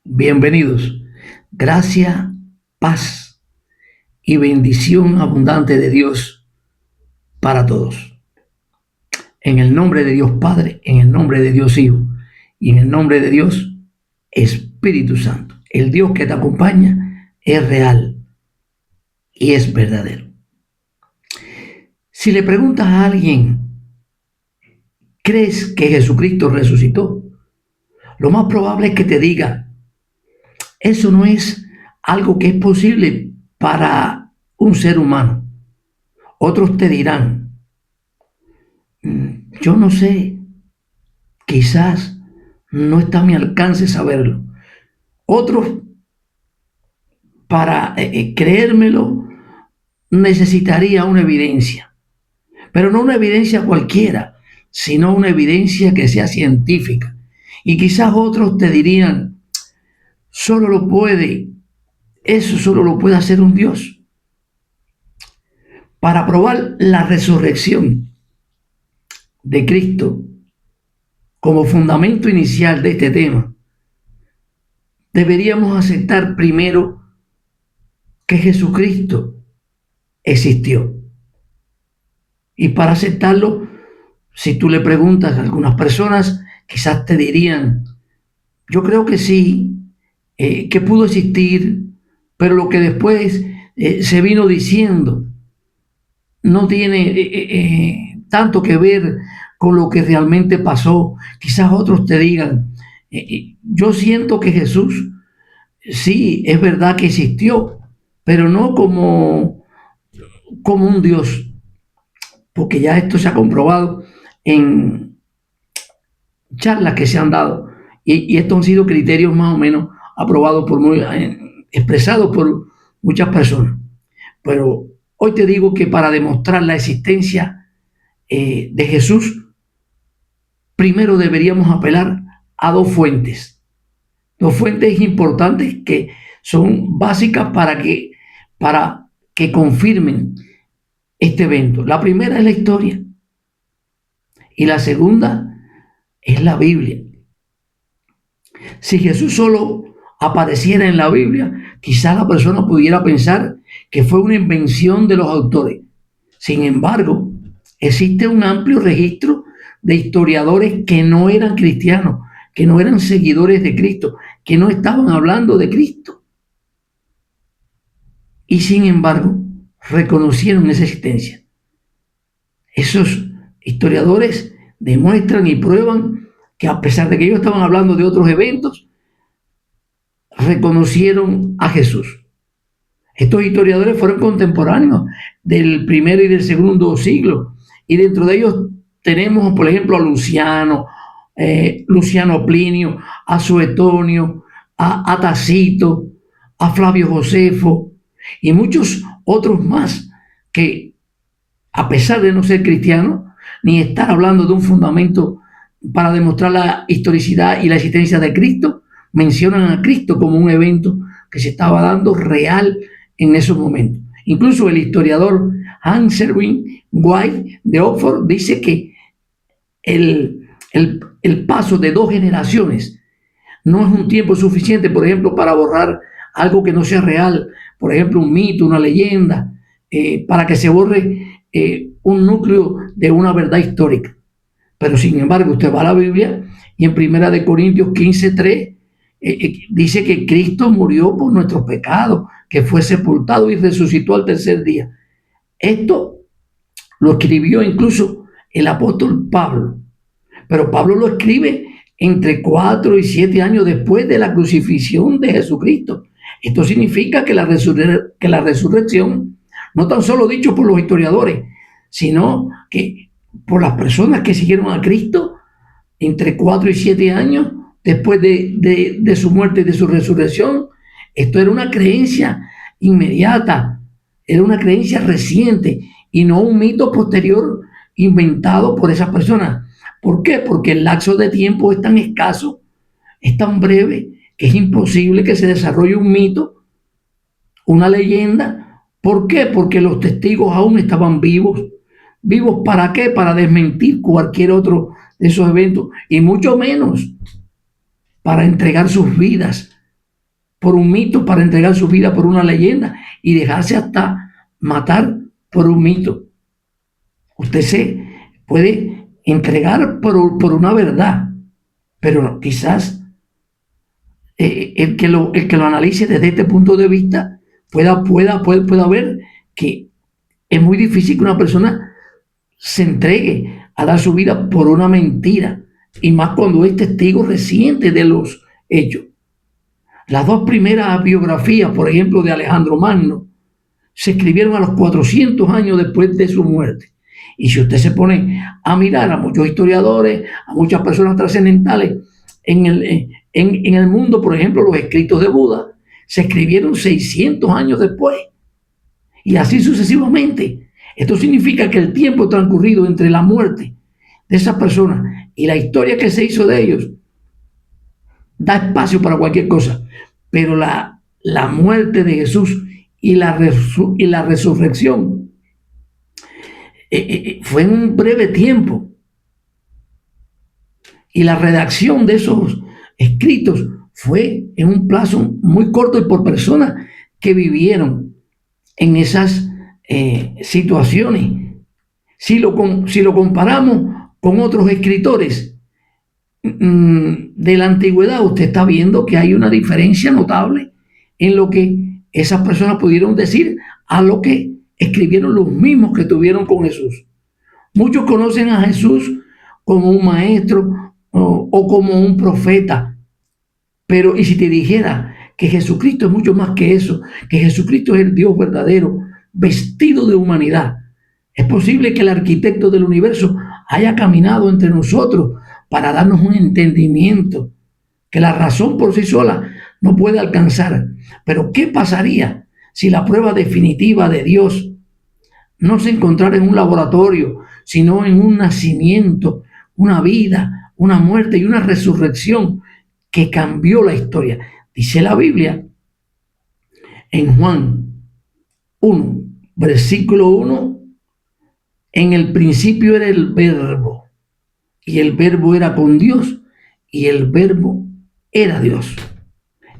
Bienvenidos. Gracia, paz y bendición abundante de Dios para todos. En el nombre de Dios Padre, en el nombre de Dios Hijo y en el nombre de Dios Espíritu Santo. El Dios que te acompaña es real y es verdadero. Si le preguntas a alguien, ¿crees que Jesucristo resucitó? Lo más probable es que te diga, eso no es algo que es posible para un ser humano. Otros te dirán, yo no sé, quizás no está a mi alcance saberlo. Otros, para creérmelo, necesitaría una evidencia, pero no una evidencia cualquiera, sino una evidencia que sea científica. Y quizás otros te dirían, solo lo puede, eso solo lo puede hacer un Dios. Para probar la resurrección de Cristo como fundamento inicial de este tema, deberíamos aceptar primero que Jesucristo existió. Y para aceptarlo, si tú le preguntas a algunas personas, quizás te dirían, yo creo que sí, que pudo existir, pero lo que después se vino diciendo no tiene tanto que ver con lo que realmente pasó. Quizás otros te digan, yo siento que Jesús sí, es verdad que existió, pero no como un Dios, porque ya esto se ha comprobado en charlas que se han dado y estos han sido criterios más o menos aprobados expresados por muchas personas. Pero hoy te digo que para demostrar la existencia de Jesús, primero deberíamos apelar a dos fuentes importantes que son básicas para que confirmen este evento. La primera es la historia y la segunda es la Biblia. Si Jesús solo apareciera en la Biblia, quizá la persona pudiera pensar que fue una invención de los autores. Sin embargo, existe un amplio registro de historiadores que no eran cristianos, que no eran seguidores de Cristo, que no estaban hablando de Cristo. Y sin embargo, reconocieron esa existencia. Esos historiadores demuestran y prueban que a pesar de que ellos estaban hablando de otros eventos, reconocieron a Jesús. Estos historiadores fueron contemporáneos del primer y del segundo siglo, y dentro de ellos tenemos, por ejemplo, a Luciano Plinio, a Suetonio, a Tacito, a Flavio Josefo y muchos otros más que, a pesar de no ser cristianos, ni estar hablando de un fundamento para demostrar la historicidad y la existencia de Cristo, mencionan a Cristo como un evento que se estaba dando real en esos momentos. Incluso el historiador Hans Erwin White de Oxford dice que el paso de 2 generaciones no es un tiempo suficiente, por ejemplo, para borrar algo que no sea real, por ejemplo, un mito, una leyenda, para que se borre un núcleo de una verdad histórica. Pero sin embargo, usted va a la Biblia y en 1 Corintios 15:3 dice que Cristo murió por nuestros pecados, que fue sepultado y resucitó al tercer día. Esto lo escribió incluso el apóstol Pablo, pero Pablo lo escribe entre 4 y 7 años después de la crucifixión de Jesucristo. Esto significa que la resurrección, no tan solo dicho por los historiadores, sino que por las personas que siguieron a Cristo entre 4 y 7 años después de su muerte y de su resurrección, esto era una creencia inmediata, era una creencia reciente y no un mito posterior inventado por esas personas. ¿Por qué? Porque el lapso de tiempo es tan escaso, es tan breve, que es imposible que se desarrolle un mito, una leyenda. ¿Por qué? Porque los testigos aún estaban vivos. ¿Vivos para qué? Para desmentir cualquier otro de esos eventos y mucho menos para entregar sus vidas por un mito, para entregar su vida por una leyenda y dejarse hasta matar por un mito. Usted se puede entregar por una verdad, pero quizás el que lo analice desde este punto de vista pueda ver que es muy difícil que una persona se entregue a dar su vida por una mentira, y más cuando es testigo reciente de los hechos. Las dos primeras biografías, por ejemplo, de Alejandro Magno, se escribieron a los 400 años después de su muerte. Y si usted se pone a mirar a muchos historiadores, a muchas personas trascendentales en el mundo, por ejemplo, los escritos de Buda, se escribieron 600 años después. Y así sucesivamente. Esto significa que el tiempo transcurrido entre la muerte de esas personas y la historia que se hizo de ellos da espacio para cualquier cosa. Pero la muerte de Jesús y la resurrección fue en un breve tiempo. Y la redacción de esos escritos fue en un plazo muy corto y por personas que vivieron en esas situaciones. Si lo comparamos con otros escritores de la antigüedad, usted está viendo que hay una diferencia notable en lo que esas personas pudieron decir a lo que escribieron los mismos que estuvieron con Jesús. Muchos conocen a Jesús como un maestro o como un profeta, pero y si te dijera que Jesucristo es mucho más que eso, que Jesucristo es el Dios verdadero, vestido de humanidad, es posible que el arquitecto del universo haya caminado entre nosotros para darnos un entendimiento que la razón por sí sola no puede alcanzar. Pero ¿qué pasaría si la prueba definitiva de Dios no se encontrara en un laboratorio, sino en un nacimiento, una vida, una muerte y una resurrección que cambió la historia? Dice la Biblia en Juan 1, versículo 1, en el principio era el Verbo, y el Verbo era con Dios, y el Verbo era Dios.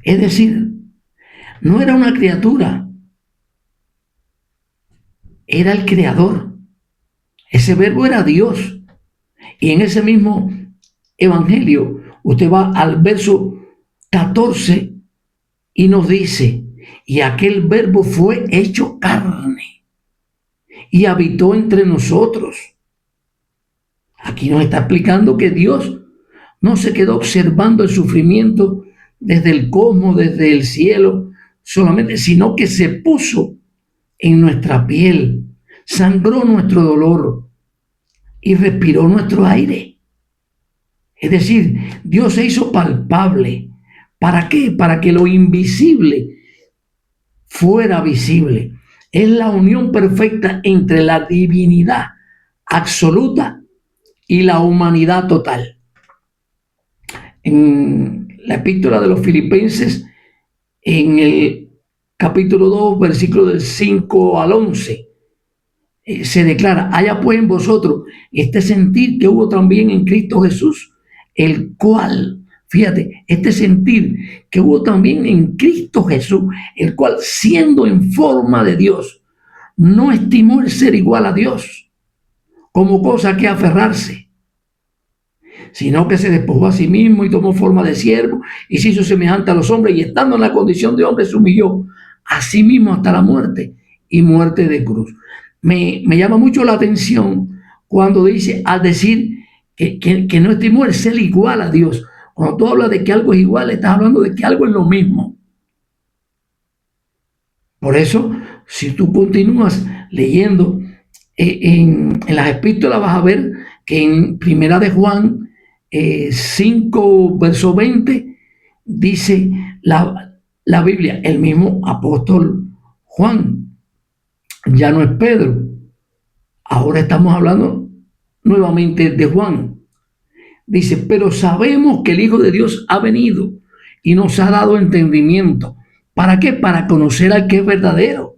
Es decir, no era una criatura, era el Creador. Ese Verbo era Dios. Y en ese mismo Evangelio, usted va al verso 14 y nos dice, y aquel Verbo fue hecho carne y habitó entre nosotros. Aquí nos está explicando que Dios no se quedó observando el sufrimiento desde el cosmos, desde el cielo solamente, sino que se puso en nuestra piel, sangró nuestro dolor y respiró nuestro aire. Es decir, Dios se hizo palpable. ¿Para qué? Para que lo invisible fuera visible. Es la unión perfecta entre la divinidad absoluta y la humanidad total. En la epístola de los Filipenses, en el capítulo 2, versículo del 5 al 11, se declara, haya pues en vosotros este sentir que hubo también en Cristo Jesús, el cual, fíjate, este sentir que hubo también en Cristo Jesús, el cual siendo en forma de Dios, no estimó el ser igual a Dios como cosa que aferrarse, sino que se despojó a sí mismo y tomó forma de siervo y se hizo semejante a los hombres, y estando en la condición de hombre se humilló a sí mismo hasta la muerte y muerte de cruz. Me llama mucho la atención cuando dice, al decir que no estimó el ser igual a Dios. Cuando tú hablas de que algo es igual, estás hablando de que algo es lo mismo. Por eso, si tú continúas leyendo en las epístolas, vas a ver que en Primera de Juan 5, verso 20, dice la Biblia, el mismo apóstol Juan, ya no es Pedro, ahora estamos hablando nuevamente de Juan. Dice, pero sabemos que el Hijo de Dios ha venido y nos ha dado entendimiento. ¿Para qué? Para conocer al que es verdadero.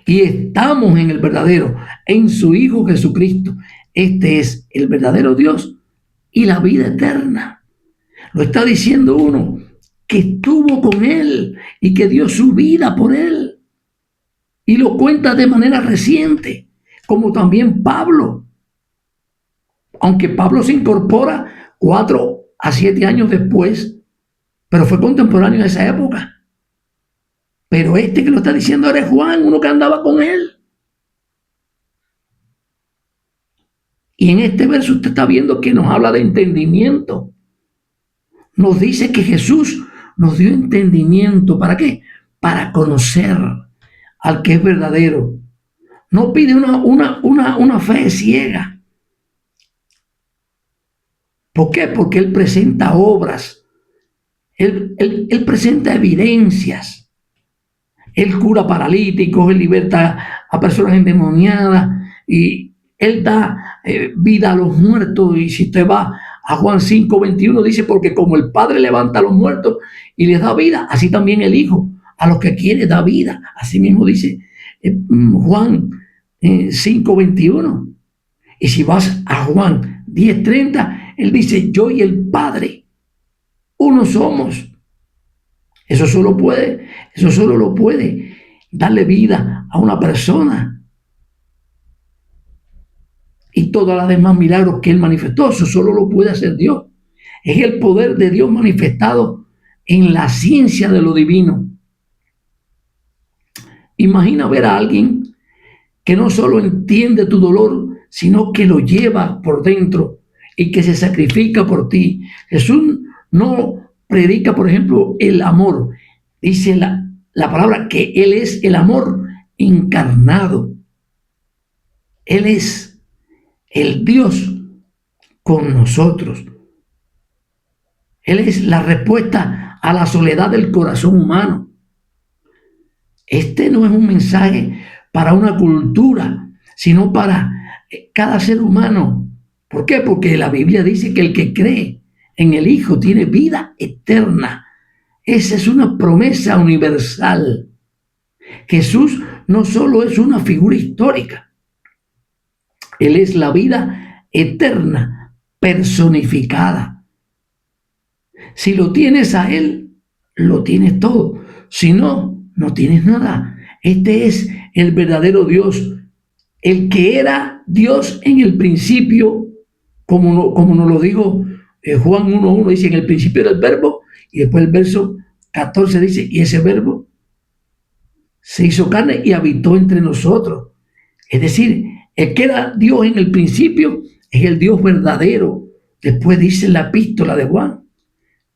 Y estamos en el verdadero, en su Hijo Jesucristo. Este es el verdadero Dios y la vida eterna. Lo está diciendo uno que estuvo con él y que dio su vida por él. Y lo cuenta de manera reciente, como también Pablo. Aunque Pablo se incorpora 4 a 7 años después, pero fue contemporáneo en esa época. Pero este que lo está diciendo era Juan, uno que andaba con él. Y en este verso usted está viendo que nos habla de entendimiento. Nos dice que Jesús nos dio entendimiento. ¿Para qué? Para conocer al que es verdadero. No pide una fe ciega. ¿Por qué? Porque Él presenta obras. Él presenta evidencias. Él cura paralíticos, Él liberta a personas endemoniadas y Él da vida a los muertos. Y si usted va a Juan 5:21 dice, porque como el Padre levanta a los muertos y les da vida, así también el Hijo a los que quiere da vida. Así mismo dice Juan 5:21. Y si vas a Juan 10:30, Él dice, yo y el Padre, uno somos. Eso solo lo puede darle vida a una persona. Y todas las demás milagros que Él manifestó, eso solo lo puede hacer Dios. Es el poder de Dios manifestado en la ciencia de lo divino. Imagina ver a alguien que no solo entiende tu dolor, sino que lo lleva por dentro y que se sacrifica por ti. Jesús no predica, por ejemplo, el amor. Dice la palabra que Él es el amor encarnado. Él es el Dios con nosotros. Él es la respuesta a la soledad del corazón humano. Este no es un mensaje para una cultura, sino para cada ser humano. ¿Por qué? Porque la Biblia dice que el que cree en el Hijo tiene vida eterna. Esa es una promesa universal. Jesús no solo es una figura histórica, Él es la vida eterna, personificada. Si lo tienes a Él, lo tienes todo. Si no, no tienes nada. Este es el verdadero Dios, el que era Dios en el principio, como nos lo dijo Juan 1:1, dice, en el principio era el verbo, y después el verso 14 dice, y ese verbo se hizo carne y habitó entre nosotros. Es decir, el que era Dios en el principio es el Dios verdadero. Después dice la epístola de Juan,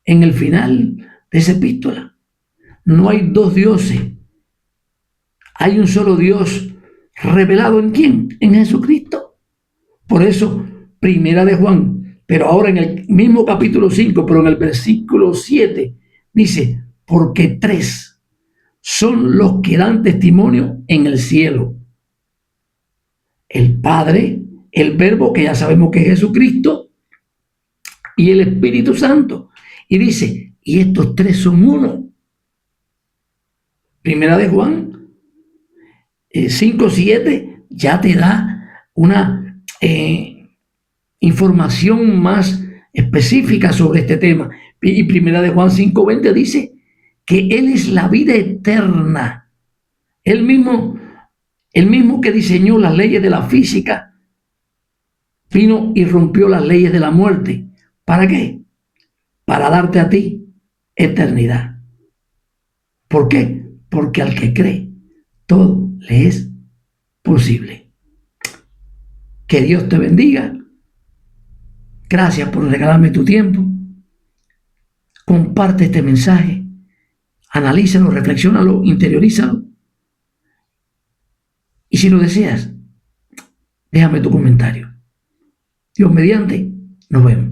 en el final de esa epístola, no hay dos dioses, hay un solo Dios revelado en ¿quién? En Jesucristo. Por eso, primera de Juan, pero ahora en el mismo capítulo 5, pero en el versículo 7, dice, porque 3 son los que dan testimonio en el cielo: el Padre, el Verbo, que ya sabemos que es Jesucristo, y el Espíritu Santo. Y dice, y estos 3 son uno. Primera de Juan 5:7 ya te da una información más específica sobre este tema. Y primera de Juan 5:20 dice que Él es la vida eterna. Él mismo que diseñó las leyes de la física, vino y rompió las leyes de la muerte. ¿Para qué? Para darte a ti eternidad. ¿Por qué? Porque al que cree, todo le es posible. Que Dios te bendiga. Gracias por regalarme tu tiempo. Comparte este mensaje. Analízalo, reflexiónalo, interiorízalo. Y si lo deseas, déjame tu comentario. Dios mediante, nos vemos.